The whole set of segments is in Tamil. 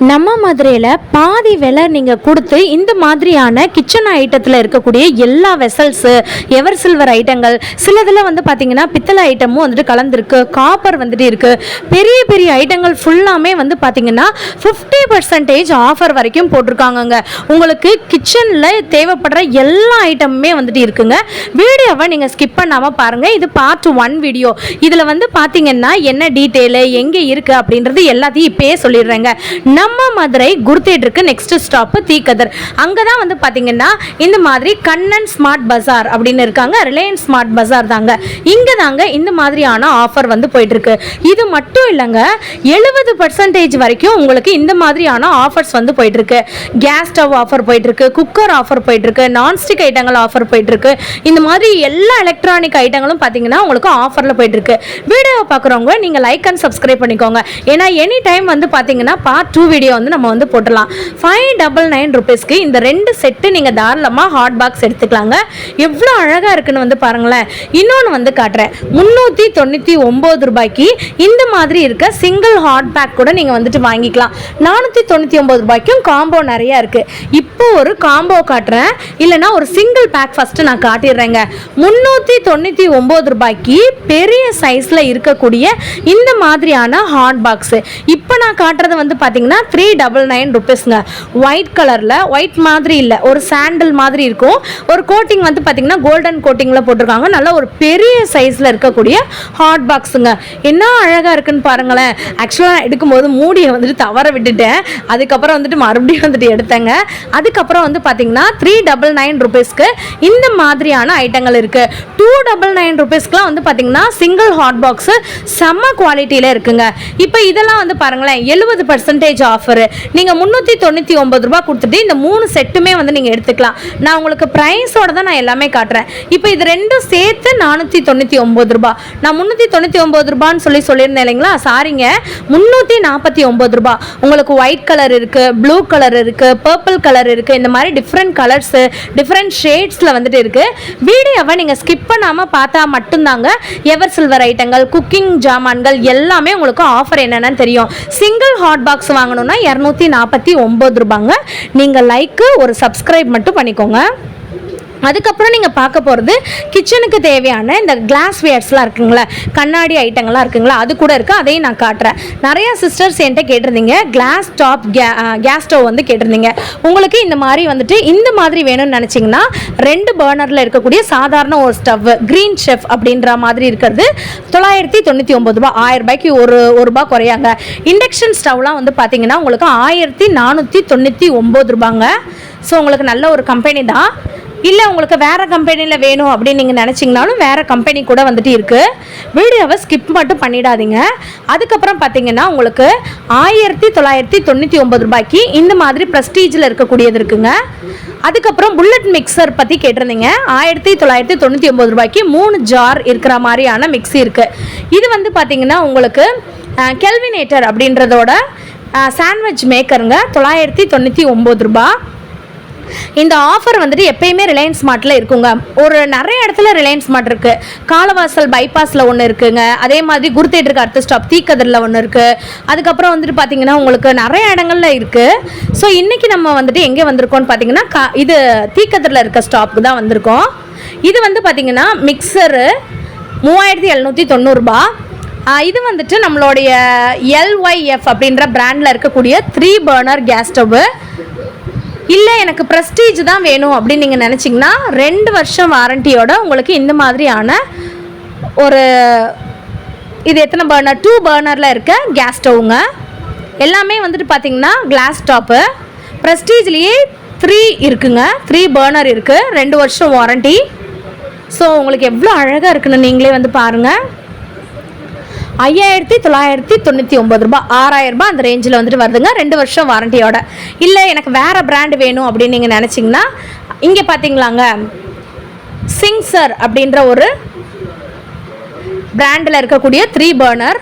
நம்ம மதுரையில் பாதி விலை நீங்கள் கொடுத்து இந்த மாதிரியான கிச்சன் ஐட்டத்தில் இருக்கக்கூடிய எல்லா வெசல்ஸு எவர் சில்வர் ஐட்டங்கள் சிலதில் வந்து பார்த்திங்கன்னா பித்தளை ஐட்டமும் வந்துட்டு கலந்துருக்கு, காப்பர் வந்துட்டு இருக்குது. பெரிய பெரிய ஐட்டங்கள் ஃபுல்லாமே வந்து பார்த்திங்கன்னா 50% ஆஃபர் வரைக்கும் போட்டிருக்காங்கங்க. உங்களுக்கு கிச்சனில் தேவைப்படுற எல்லா ஐட்டமுமே வந்துட்டு இருக்குங்க. வீடியோவை நீங்கள் ஸ்கிப் பண்ணாமல் பாருங்கள். இது பார்ட் 1 வீடியோ. இதில் வந்து பார்த்திங்கன்னா என்ன டீட்டெயிலு எங்கே இருக்குது அப்படின்றது எல்லாத்தையும் இப்போயே சொல்லிடுறேங்க. நம்ம மதுரை குருத்தேட்டருக்கு நெக்ஸ்ட் ஸ்டாப் தீக்கதர். அங்கே தான் வந்து பார்த்தீங்கன்னா இந்த மாதிரி கண்ணன் ஸ்மார்ட் பஜார் அப்படின்னு இருக்காங்க. ரிலையன்ஸ் ஸ்மார்ட் பஜார் தாங்க. இங்கே தாங்க இந்த மாதிரியான ஆஃபர் வந்து போயிட்டுருக்கு. இது மட்டும் இல்லைங்க, 70% வரைக்கும் உங்களுக்கு இந்த மாதிரியான ஆஃபர்ஸ் வந்து போயிட்டுருக்கு. கேஸ் ஸ்டவ் ஆஃபர் போயிட்டுருக்கு, குக்கர் ஆஃபர் போயிட்டுருக்கு, நான்ஸ்டிக் ஐட்டங்கள் ஆஃபர் போயிட்டுருக்கு. இந்த மாதிரி எல்லா எலக்ட்ரானிக் ஐட்டங்களும் பார்த்தீங்கன்னா உங்களுக்கு ஆஃபரில் போயிட்டுருக்கு. வீடியோ பார்க்குறவங்க நீங்கள் லைக் அண்ட் சப்ஸ்கிரைப் பண்ணிக்கோங்க. ஏன்னா எனி டைம் வந்து பார்த்தீங்கன்னா பார்ட் 2 வீடியோ வந்து நம்ம வந்து போட்டலாம். 599 rupeesக்கு இந்த 2 செட்டு நீங்கள் தாராளமாக ஹாட் பாக்ஸ் எடுத்துக்கலாங்க. எவ்வளோ அழகாக இருக்குன்னு வந்து பாருங்களேன். இன்னொன்று வந்து காட்டுறேன். 399 ரூபாய்க்கு இந்த மாதிரி இருக்க சிங்கிள் ஹாட் பேக் கூட நீங்கள் வந்துட்டு வாங்கிக்கலாம். 499 ரூபாய்க்கும் காம்போ நிறையா இருக்குது. இப்போ ஒரு காம்போ காட்டுறேன், இல்லைனா ஒரு சிங்கிள் பேக் ஃபஸ்ட்டு நான் காட்டிடுறேங்க. 399 ரூபாய்க்கு பெரிய சைஸில் இருக்கக்கூடிய இந்த மாதிரியான ஹாட் பாக்ஸு. இப்போ நான் காட்டுறது வந்து பார்த்தீங்கன்னா 399 rupeesங்க. ஒயிட் கலரில், ஒயிட் மாதிரி இல்லை, ஒரு சாண்டல் மாதிரி இருக்கும். ஒரு கோட்டிங் வந்து பார்த்தீங்கன்னா கோல்டன் கோட்டிங்கில் போட்டிருக்காங்க. நல்லா ஒரு பெரிய சைஸில் இருக்கக்கூடிய ஹாட் பாக்ஸுங்க. என்ன அழகாக இருக்குன்னு பாருங்களேன். ஆக்சுவலாக எடுக்கும்போது மூடியை வந்துட்டு தவற விட்டுட்டேன். அதுக்கப்புறம் வந்துட்டு மறுபடியும் வந்துட்டு எடுத்தேங்க. அதுக்கப்புறம் வந்து பார்த்தீங்கன்னா 399 rupeesக்கு இந்த மாதிரியான ஐட்டங்கள் இருக்குது. 299 rupeesக்குலாம் வந்து பார்த்தீங்கன்னா சிங்கிள் ஹாட் பாக்ஸு செம்ம குவாலிட்டியில் இருக்குங்க. இப்போ இதெல்லாம் வந்து பாருங்களேன் 70% ஆஃபரு. நீங்கள் 399 ரூபா கொடுத்துட்டு இந்த 3 செட்டுமே வந்து நீங்கள் எடுத்துக்கலாம். நான் உங்களுக்கு ப்ரைஸோட தான் நான் எல்லாமே காட்டுறேன். இப்போ இது ரெண்டும் சேர்த்து 499 ரூபா. நான் 399 ரூபான்னு சொல்லியிருந்தேன் இல்லைங்களா, சாரிங்க, 349 ரூபா. உங்களுக்கு ஒயிட் கலர் இருக்குது, ப்ளூ கலர் இருக்குது, பர்பிள் கலர் இருக்குது. இந்த மாதிரி டிஃப்ரெண்ட் கலர்ஸு டிஃப்ரெண்ட் ஷேட்ஸில் வந்துட்டு இருக்குது. வீடியோவை நீங்கள் ஸ்கிப் பண்ணாமல் பார்த்தா மட்டும்தாங்க எவர் சில்வர் ஐட்டங்கள், குக்கிங் ஜாமான்கள் எல்லாமே உங்களுக்கு ஆஃபர் என்னென்னு தெரியும். சிங்கிள் ஹாட் பாக்ஸ் வாங்கணும்னா 249 ரூபாங்க. நீங்கள் லைக்கு ஒரு சப்ஸ்கிரைப் மட்டும் பண்ணிக்கோங்க. அதுக்கப்புறம் நீங்கள் பார்க்க போகிறது கிச்சனுக்கு தேவையான இந்த கிளாஸ் வேர்ஸ்லாம் இருக்குங்களா, கண்ணாடி ஐட்டங்கள்லாம் இருக்குங்களா, அது கூட இருக்குது. அதையும் நான் காட்டுறேன். நிறையா சிஸ்டர்ஸ் என்கிட்ட கேட்டிருந்தீங்க கிளாஸ் டாப் கேஸ் ஸ்டவ் வந்து கேட்டிருந்தீங்க. உங்களுக்கு இந்த மாதிரி வந்துட்டு இந்த மாதிரி வேணும்னு நினச்சிங்கன்னா 2 பர்னரில் இருக்கக்கூடிய சாதாரண ஒரு ஸ்டவ் க்ரீன் ஷெஃப் அப்படின்ற மாதிரி இருக்கிறது 999 ரூபா. 1000 ரூபாய்க்கு ஒரு ரூபா குறையாங்க. இண்டக்ஷன் ஸ்டவ்லாம் வந்து பார்த்தீங்கன்னா உங்களுக்கு 1499 ரூபாங்க. ஸோ உங்களுக்கு நல்ல ஒரு கம்பெனி தான். இல்லை உங்களுக்கு வேறு கம்பெனியில் வேணும் அப்படின்னு நீங்கள் நினச்சிங்கனாலும் வேறு கம்பெனி கூட வந்துட்டு இருக்குது. வீடியோவை ஸ்கிப் மட்டும் பண்ணிடாதீங்க. அதுக்கப்புறம் பார்த்தீங்கன்னா உங்களுக்கு 1999 ரூபாய்க்கு இந்த மாதிரி ப்ரெஸ்டீஜில் இருக்கக்கூடியது இருக்குங்க. அதுக்கப்புறம் புல்லட் மிக்சர் பற்றி கேட்டிருந்தீங்க. 1999 ரூபாய்க்கு 3 ஜார் இருக்கிற மாதிரியான மிக்ஸி இருக்குது. இது வந்து பார்த்தீங்கன்னா உங்களுக்கு கெல்வினேட்டர் அப்படின்றதோட சாண்ட்விச் மேக்கருங்க. 999 ரூபா. இந்த ஆஃபர் வந்துட்டு எப்பயுமே ரிலையன்ஸ் ஸ்மார்ட்டில் இருக்குங்க. ஒரு நிறைய இடத்துல ரிலையன்ஸ் ஸ்மார்ட் இருக்குது. காலவாசல் பைபாஸில் ஒன்று இருக்குங்க. அதே மாதிரி குருத்தேட்டருக்கு அடுத்த ஸ்டாப் தீக்கதரில் ஒன்று இருக்குது. அதுக்கப்புறம் வந்துட்டு பார்த்தீங்கன்னா உங்களுக்கு நிறைய இடங்களில் இருக்குது. ஸோ இன்றைக்கி நம்ம வந்துட்டு எங்கே வந்திருக்கோம்னு பார்த்தீங்கன்னா இது தீக்கதரில் இருக்க ஸ்டாப்புக்கு தான் வந்திருக்கோம். இது வந்து பார்த்தீங்கன்னா மிக்சரு 3790 ரூபா. இது வந்துட்டு நம்மளுடைய LYF அப்படின்ற பிராண்டில் இருக்கக்கூடிய 3 பர்னர் கேஸ் ஸ்டவ்வு. இல்லை எனக்கு ப்ரெஸ்டீஜ் தான் வேணும் அப்படின்னு நீங்கள் நினச்சிங்கன்னா 2 வருஷம் வாரண்டியோட உங்களுக்கு இந்த மாதிரியான ஒரு இது எத்தனை பர்னர் 2 பர்னரில் இருக்க கேஸ் ஸ்டவ்வுங்க. எல்லாமே வந்துட்டு பார்த்திங்கன்னா கிளாஸ் டாப்பு. ப்ரெஸ்டீஜ்லேயே 3 இருக்குங்க. 3 பர்னர் இருக்குது, 2 வருஷம் வாரண்டி. ஸோ உங்களுக்கு எவ்வளோ அழகாக இருக்குன்னு நீங்களே வந்து பாருங்கள். 5999 ரூபா, 6000 ரூபா அந்த ரேஞ்சில் வந்துட்டு வருதுங்க, 2 வருஷம் வாரண்டியோட. இல்லை எனக்கு வேறு பிராண்டு வேணும் அப்படின்னு நீங்கள் நினச்சிங்கன்னா இங்கே பார்த்தீங்களாங்க சிங்சர் அப்படின்ற ஒரு பிராண்டில் இருக்கக்கூடிய 3 பர்னர்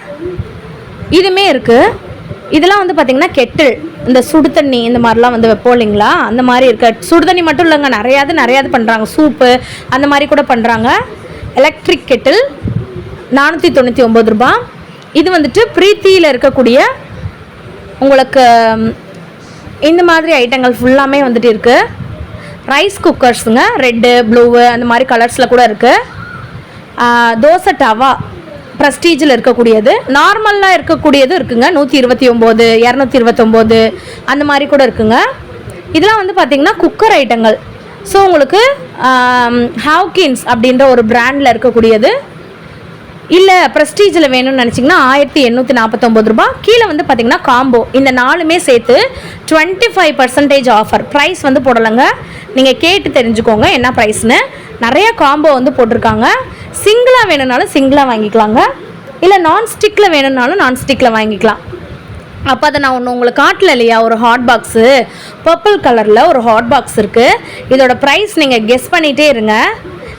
இதுவுமே இருக்குது. இதெல்லாம் வந்து பார்த்திங்கன்னா கெட்டில், இந்த சுடு தண்ணி இந்த மாதிரிலாம் வந்து வைப்போம் இல்லைங்களா, அந்த மாதிரி இருக்க. சுடு தண்ணி மட்டும் இல்லைங்க, நிறையாது பண்ணுறாங்க. சூப்பு அந்த மாதிரி கூட பண்ணுறாங்க. எலக்ட்ரிக் கெட்டில் 499 ரூபா. இது வந்துட்டு பிரீத்தியில் இருக்கக்கூடிய உங்களுக்கு இந்த மாதிரி ஐட்டங்கள் ஃபுல்லாமே வந்துட்டு இருக்குது. ரைஸ் குக்கர்ஸுங்க, ரெட்டு ப்ளூவு அந்த மாதிரி கலர்ஸில் கூட இருக்குது. தோசை டவா ப்ரெஸ்டீஜில் இருக்கக்கூடியது, நார்மலாக இருக்கக்கூடியது இருக்குங்க. 129, 229 அந்த மாதிரி கூட இருக்குங்க. இதெல்லாம் வந்து பார்த்திங்கன்னா குக்கர் ஐட்டங்கள். ஸோ உங்களுக்கு ஹாவ்கின்ஸ் அப்படின்ற ஒரு பிராண்டில் இருக்கக்கூடியது. இல்லை ப்ரெஸ்டீஜில் வேணும்னு நினச்சிங்கன்னா 1849 ரூபா. கீழே வந்து பார்த்திங்கன்னா காம்போ, இந்த 4மே சேர்த்து 25% ஆஃபர். ப்ரைஸ் வந்து போடலைங்க, நீங்கள் கேட்டு தெரிஞ்சுக்கோங்க என்ன ப்ரைஸ்னு. நிறைய காம்போ வந்து போட்டிருக்காங்க. சிங்கிளாக வேணும்னாலும் சிங்கிளாக வாங்கிக்கலாங்க, இல்லை நான்ஸ்டிக்கில் வேணும்னாலும் நான்ஸ்டிக்கில் வாங்கிக்கலாம். அப்போ அதை நான் ஒன்று உங்களுக்கு காட்டல இல்லையா, ஒரு ஹாட் பாக்ஸு பர்பிள் கலரில் ஒரு ஹாட் பாக்ஸ் இருக்குது. இதோட ப்ரைஸ் நீங்கள் கெஸ் பண்ணிகிட்டே இருங்க.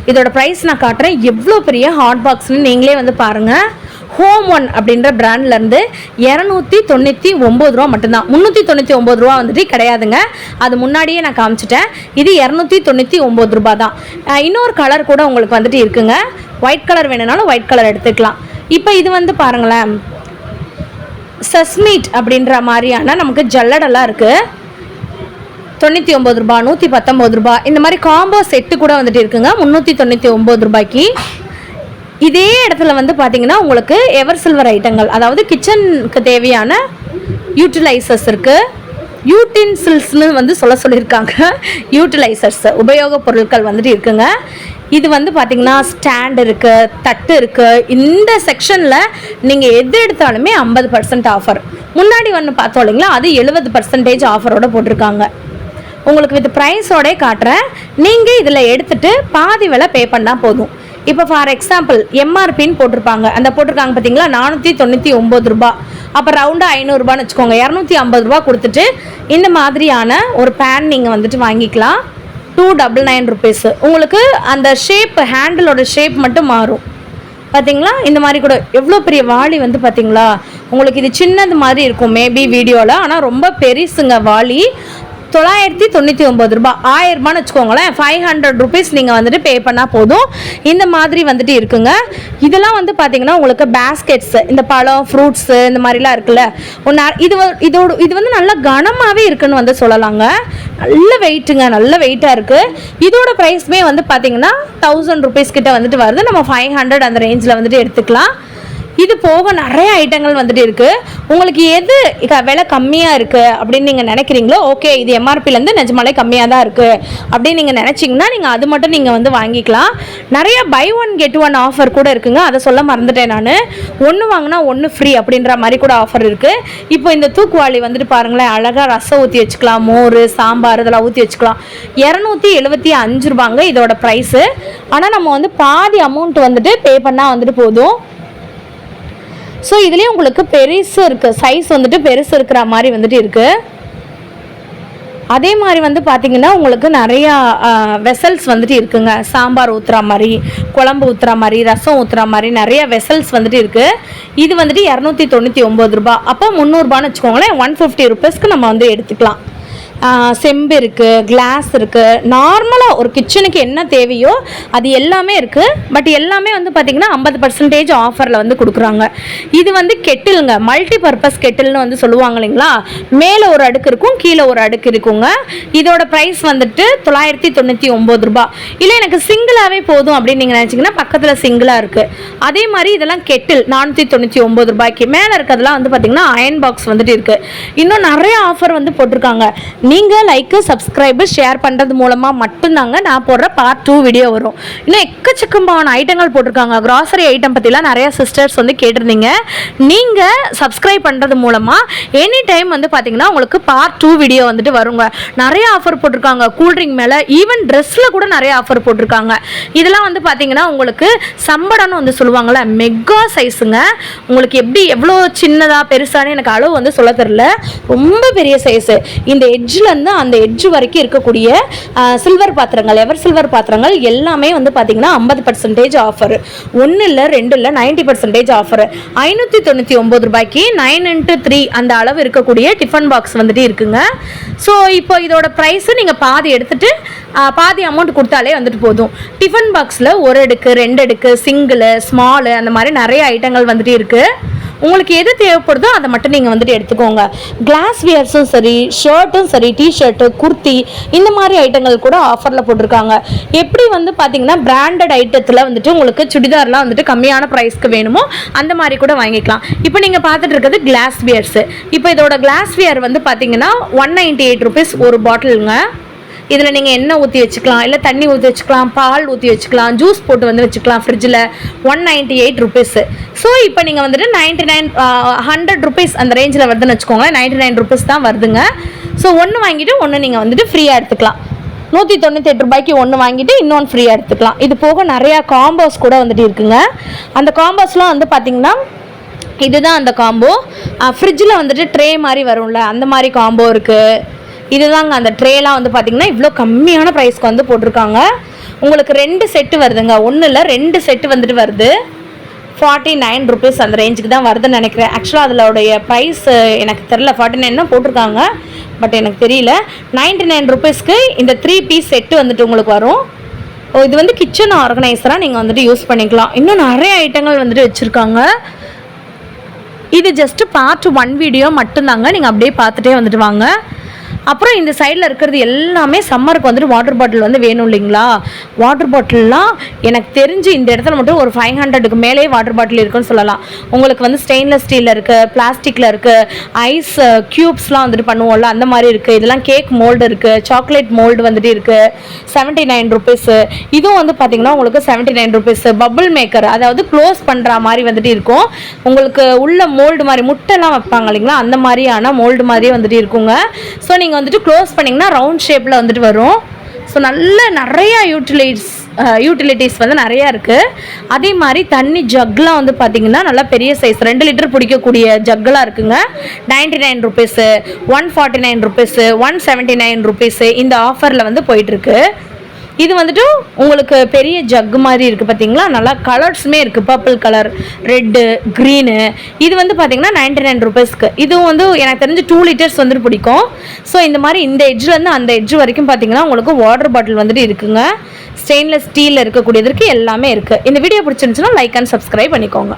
இதோட ப்ரைஸ் நான் காட்டுறேன், எவ்வளோ பெரிய ஹாட் பாக்ஸ்னு நீங்களே வந்து பாருங்கள். ஹோம் ஒன் அப்படின்ற பிராண்ட்லேருந்து 299 ரூபா மட்டும்தான். 399 ரூபா வந்துட்டு கிடையாதுங்க, அது முன்னாடியே நான் காமிச்சிட்டேன். இது 299 ரூபா தான். இன்னொரு கலர் கூட உங்களுக்கு வந்துட்டு இருக்குங்க, ஒயிட் கலர் வேணும்னாலும் ஒயிட் கலர் எடுத்துக்கலாம். இப்போ இது வந்து பாருங்களேன், சஸ்மீட் அப்படின்ற மாதிரியான நமக்கு ஜல்லடெல்லாம் இருக்குது. 99 ரூபா, 119 ரூபா, இந்த மாதிரி காம்போ செட்டு கூட வந்துட்டு இருக்குங்க 399 ரூபாய்க்கு. இதே இடத்துல வந்து பார்த்தீங்கன்னா உங்களுக்கு எவர் சில்வர் ஐட்டங்கள், அதாவது கிச்சனுக்கு தேவையான யூட்டிலைசர்ஸ் இருக்குது. யூட்டின்சில்ஸ்னு வந்து சொல்லியிருக்காங்க. யூட்டிலைசர்ஸ் உபயோகப் பொருட்கள் வந்துட்டு இருக்குங்க. இது வந்து பார்த்திங்கன்னா ஸ்டாண்ட் இருக்குது, தட்டு இருக்குது. இந்த செக்ஷனில் நீங்கள் எது எடுத்தாலுமே 50% ஆஃபர். முன்னாடி ஒன்று பார்த்தோம் இல்லைங்களா, அது 70% ஆஃபரோடு போட்டிருக்காங்க. உங்களுக்கு வித் ப்ரைஸோடே காட்டுறேன். நீங்கள் இதில் எடுத்துகிட்டு பாதி விலை பே பண்ணால் போதும். இப்போ ஃபார் எக்ஸாம்பிள் எம்ஆர்பின்னு போட்டிருப்பாங்க, அந்த போட்டிருக்காங்க பார்த்தீங்களா 499 ரூபா. அப்போ ரவுண்டாக 500 ரூபான்னு வச்சுக்கோங்க, 250 ரூபா கொடுத்துட்டு இந்த மாதிரியான ஒரு பேன் நீங்கள் வந்துட்டு வாங்கிக்கலாம். 299 ருபீஸ். உங்களுக்கு அந்த ஷேப், ஹேண்டிலோட ஷேப் மட்டும் மாறும். பார்த்தீங்களா, இந்த மாதிரி கூட எவ்வளோ பெரிய வாளி வந்து பார்த்தீங்களா. உங்களுக்கு இது சின்னது மாதிரி இருக்கும் மேபி வீடியோவில், ஆனால் ரொம்ப பெருசுங்க வாளி. 999 ரூபா, 1000 ரூபான்னு வச்சுக்கோங்களேன். 500 ருபீஸ் நீங்கள் வந்துட்டு பே பண்ணால் போதும். இந்த மாதிரி வந்துட்டு இருக்குங்க. இதெல்லாம் வந்து பார்த்தீங்கன்னா உங்களுக்கு பேஸ்கெட்ஸ், இந்த பழம் ஃப்ரூட்ஸு இந்த மாதிரிலாம் இருக்குல்ல, இது வந்து நல்லா கனமாகவே இருக்குன்னு வந்து சொல்லலாங்க. நல்ல வெயிட்டுங்க, நல்ல வெயிட்டாக இருக்குது. இதோட ப்ரைஸுமே வந்து பார்த்தீங்கன்னா 1000 ருபீஸ் கிட்ட வந்துட்டு வருது. நம்ம 500 அந்த ரேஞ்சில் வந்துட்டு எடுத்துக்கலாம். இது போக நிறைய ஐட்டங்கள் வந்துட்டு இருக்குது. உங்களுக்கு எது விலை கம்மியாக இருக்குது அப்படின்னு நீங்கள் நினைக்கிறீங்களோ, ஓகே இது எம்ஆர்பிலேருந்து நிஜமாலே கம்மியாக தான் இருக்குது அப்படின்னு நீங்கள் நினச்சிங்கன்னா நீங்கள் அது மட்டும் நீங்கள் வந்து வாங்கிக்கலாம். நிறைய buy one get one offer கூட இருக்குங்க, அதை சொல்ல மறந்துட்டேன் நான். ஒன்று வாங்கினா ஒன்று ஃப்ரீ அப்படின்ற மாதிரி கூட ஆஃபர் இருக்குது. இப்போ இந்த தூக்குவாளி வந்துட்டு பாருங்களேன், அழகாக ரசம் ஊற்றி வச்சுக்கலாம், மோர் சாம்பார் இதெல்லாம் ஊற்றி வச்சுக்கலாம். 275 ரூபாங்க இதோட ப்ரைஸு. ஆனால் நம்ம வந்து பாதி அமௌண்ட் வந்துட்டு பே பண்ணால் வந்துட்டு போதும். ஸோ இதுலேயும் உங்களுக்கு பெருசு இருக்குது, சைஸ் வந்துட்டு பெருசு இருக்கிற மாதிரி வந்துட்டு இருக்குது. அதே மாதிரி வந்து பார்த்திங்கன்னா உங்களுக்கு நிறையா வெசல்ஸ் வந்துட்டு இருக்குங்க. சாம்பார் ஊற்றுற மாதிரி, குழம்பு ஊற்றுற மாதிரி, ரசம் ஊற்றுற மாதிரி நிறைய வெசல்ஸ் வந்துட்டு இருக்குது. இது வந்துட்டு 299 ரூபா. அப்போ 300 ரூபான்னு வச்சுக்கோங்களேன், 150 ருபீஸ்க்கு நம்ம வந்து எடுத்துக்கலாம். செம்பு இருக்குது, கிளாஸ் இருக்குது. நார்மலாக ஒரு கிச்சனுக்கு என்ன தேவையோ அது எல்லாமே இருக்குது. பட் எல்லாமே வந்து பார்த்திங்கன்னா 50% ஆஃபரில் வந்து கொடுக்குறாங்க. இது வந்து கெட்டிலுங்க, மல்டி பர்பஸ் கெட்டில்னு வந்து சொல்லுவாங்க இல்லைங்களா. மேலே ஒரு அடுக்கு இருக்கும், கீழே ஒரு அடுக்கு இருக்குங்க. இதோட ப்ரைஸ் வந்துட்டு 999 ரூபா. இல்லை எனக்கு சிங்கிளாகவே போதும் அப்படின்னு நீங்கள் நினச்சிங்கன்னா பக்கத்தில் சிங்கிளாக இருக்குது. அதே மாதிரி இதெல்லாம் கெட்டில் 499 ரூபாய்க்கு. மேலே இருக்கிறதுலாம் வந்து பார்த்திங்கன்னா அயன் பாக்ஸ் வந்துட்டு இருக்குது. இன்னும் நிறைய ஆஃபர் வந்து போட்டிருக்காங்க. நீங்கள் லைக்கு, சப்ஸ்கிரைபு, ஷேர் பண்ணுறது மூலமாக மட்டும்தாங்க நான் போடுற பார்ட் 2 வீடியோ வரும். இன்னும் எக்கச்சக்கமான ஐட்டங்கள் போட்டிருக்காங்க. கிராசரி ஐட்டம் பற்றிலாம் நிறைய சிஸ்டர்ஸ் வந்து கேட்டிருந்தீங்க. நீங்கள் சப்ஸ்கிரைப் பண்ணுறது மூலமாக எனி டைம் வந்து பார்த்தீங்கன்னா உங்களுக்கு பார்ட் 2 வீடியோ வந்துட்டு வருங்க. நிறைய ஆஃபர் போட்டிருக்காங்க கூல்ட்ரிங்க் மேலே, ஈவன் ட்ரெஸ்ஸில் கூட நிறைய ஆஃபர் போட்டிருக்காங்க. இதெல்லாம் வந்து பார்த்தீங்கன்னா உங்களுக்கு சம்படம்னு வந்து சொல்லுவாங்கள்ல, மெகா சைஸுங்க. உங்களுக்கு எப்படி எவ்வளோ சின்னதாக பெருசானு எனக்கு அளவு வந்து சொல்ல தெரில, ரொம்ப பெரிய சைஸு. இந்த எட்ஜ்லேருந்து அந்த எட்ஜ் வரைக்கும் இருக்கக்கூடிய சில்வர் பாத்திரங்கள், எவர் சில்வர் பாத்திரங்கள் எல்லாமே வந்து பார்த்தீங்கன்னா 50% ஆஃபர். 1 இல்லை 2 இல்லை 90% ஆஃபர். 599 ரூபாய்க்கு 9x3 அந்த அளவு இருக்கக்கூடிய டிஃபன் பாக்ஸ் வந்துட்டு இருக்குங்க. ஸோ இப்போ இதோட ப்ரைஸு நீங்கள் பாதி எடுத்துகிட்டு பாதி அமௌண்ட் கொடுத்தாலே வந்துட்டு போதும். டிஃபன் பாக்ஸில் 1 அடுக்கு, 2 அடுக்கு, சிங்கிள், ஸ்மாலு அந்த மாதிரி நிறைய ஐட்டங்கள் வந்துட்டு இருக்குது. உங்களுக்கு எது தேவைப்படுதோ அதை மட்டும் நீங்கள் வந்துட்டு எடுத்துக்கோங்க. கிளாஸ் வியர்ஸும் சரி, ஷர்ட்டும் சரி, டிஷர்ட்டு, குர்த்தி இந்த மாதிரி ஐட்டங்கள் கூட ஆஃபரில் போட்டிருக்காங்க. எப்படி வந்து பார்த்தீங்கன்னா பிராண்டட் ஐட்டத்தில் வந்துட்டு உங்களுக்கு சுடிதார்லாம் வந்துட்டு கம்மியான ப்ரைஸ்க்கு வேணுமோ அந்த மாதிரி கூட வாங்கிக்கலாம். இப்போ நீங்கள் பார்த்துட்டு இருக்கிறது கிளாஸ் வியர்ஸு. இப்போ இதோட கிளாஸ் வியர் வந்து பார்த்தீங்கன்னா 198 rupees ஒரு பாட்டிலுங்க. இதில் நீங்கள் எண்ணெய் ஊற்றி வச்சுக்கலாம், இல்லை தண்ணி ஊற்றி வச்சுக்கலாம், பால் ஊற்றி வச்சுக்கலாம், ஜூஸ் போட்டு வந்து வச்சுக்கலாம் ஃப்ரிட்ஜில். 198 rupees. ஸோ இப்போ நீங்கள் வந்துட்டு 100 rupees அந்த ரேஞ்சில் வருதுன்னு வச்சுக்கோங்களேன். 99 rupees தான் வருதுங்க. ஸோ ஒன்று வாங்கிட்டு ஒன்று நீங்கள் வந்துட்டு ஃப்ரீயாக எடுத்துக்கலாம். 198 ரூபாய்க்கு ஒன்று வாங்கிட்டு இன்னொன்று ஃப்ரீயாக எடுத்துக்கலாம். இது போக நிறையா காம்போஸ் கூட வந்துட்டு இருக்குங்க. அந்த காம்போஸ்லாம் வந்து பார்த்திங்கன்னா இதுதான் அந்த காம்போ. ஃப்ரிட்ஜில் வந்துட்டு ட்ரே மாதிரி வரும்ல, அந்த மாதிரி காம்போ இருக்குது. இதுதாங்க அந்த ட்ரேலாம் வந்து பார்த்திங்கன்னா இவ்வளோ கம்மியான ப்ரைஸ்க்கு வந்து போட்டிருக்காங்க. உங்களுக்கு 2 செட்டு வருதுங்க, ஒன்றும் இல்லை 2 செட்டு வந்துட்டு வருது. 49 rupees அந்த ரேஞ்சுக்கு தான் வருதுன்னு நினைக்கிறேன். ஆக்சுவலாக அதோடைய ப்ரைஸ் எனக்கு தெரில, 49 தான் போட்டிருக்காங்க, பட் எனக்கு தெரியல. 99 rupeesக்கு இந்த 3 piece செட்டு வந்துட்டு உங்களுக்கு வரும். இது வந்து கிச்சன் ஆர்கனைசராக நீங்கள் வந்துட்டு யூஸ் பண்ணிக்கலாம். இன்னும் நிறைய ஐட்டங்கள் வந்துட்டு வச்சுருக்காங்க. இது ஜஸ்ட்டு பார்ட் 1 வீடியோ மட்டும்தாங்க, நீங்கள் அப்படியே பார்த்துட்டே வந்துட்டு வாங்க. அப்புறம் இந்த சைடில் இருக்கிறது எல்லாமே சம்மருக்கு வந்துட்டு வாட்டர் பாட்டில் வந்து வேணும் இல்லைங்களா. வாட்டர் பாட்டில்லாம் எனக்கு தெரிஞ்சு இந்த இடத்துல மட்டும் ஒரு 500க்கு மேலே வாட்டர் பாட்டில் இருக்குன்னு சொல்லலாம். உங்களுக்கு வந்து ஸ்டெயின்லெஸ் ஸ்டீலில் இருக்குது, பிளாஸ்டிக்கில் இருக்குது, ஐஸ் க்யூப்ஸ்லாம் வந்துட்டு பண்ணுவோம்ல அந்த மாதிரி இருக்குது. இதெல்லாம் கேக் மோல்டு இருக்குது, சாக்லேட் மோல்டு வந்துட்டு இருக்குது. 79 rupees. இதுவும் வந்து பார்த்திங்கன்னா உங்களுக்கு 79 rupees. பபுள் மேக்கர், அதாவது க்ளோஸ் பண்ணுற மாதிரி வந்துட்டு இருக்கும். உங்களுக்கு உள்ள மோல்டு மாதிரி முட்டைலாம் வைப்பாங்க இல்லைங்களா, அந்த மாதிரியான மோல்டு மாதிரியே வந்துட்டு இருக்குங்க. ஸோ நீங்கள் வந்துட்டு க்ளோஸ் பண்ணிங்கன்னா ரவுண்ட் ஷேப்பில் வந்துட்டு வரும். ஸோ நிறையா யூட்டிலிட்டிஸ் வந்து நிறையா இருக்குது. அதே மாதிரி தண்ணி ஜக்லாம் வந்து பார்த்திங்கன்னா நல்லா பெரிய சைஸ் 2 லிட்டர் பிடிக்கக்கூடிய ஜக்கெலாம் இருக்குங்க. 99 rupees, 149 rupees, 179 rupees இந்த ஆஃபரில் வந்து போயிட்டுருக்கு. இது வந்துட்டு உங்களுக்கு பெரிய ஜக்கு மாதிரி இருக்குது பார்த்தீங்களா, நல்லா கலர்ஸுமே இருக்குது, பர்பிள் கலர், ரெட்டு, க்ரீனு. இது வந்து பார்த்திங்கன்னா 99 rupeesக்கு. இதுவும் வந்து எனக்கு தெரிஞ்சு 2 liters வந்துட்டு பிடிக்கும். ஸோ இந்த மாதிரி இந்த எட்ஜ்லேருந்து அந்த எட்ஜ் வரைக்கும் பார்த்திங்கன்னா உங்களுக்கு வாட்டர் பாட்டில் வந்துட்டு இருக்குங்க. ஸ்டெயின்லெஸ் ஸ்டீலில் இருக்கக்கூடியதற்கு எல்லாமே இருக்குது. இந்த வீடியோ பிடிச்சிருந்துச்சுன்னா லைக் அண்ட் சப்ஸ்கிரைப் பண்ணிக்கோங்க.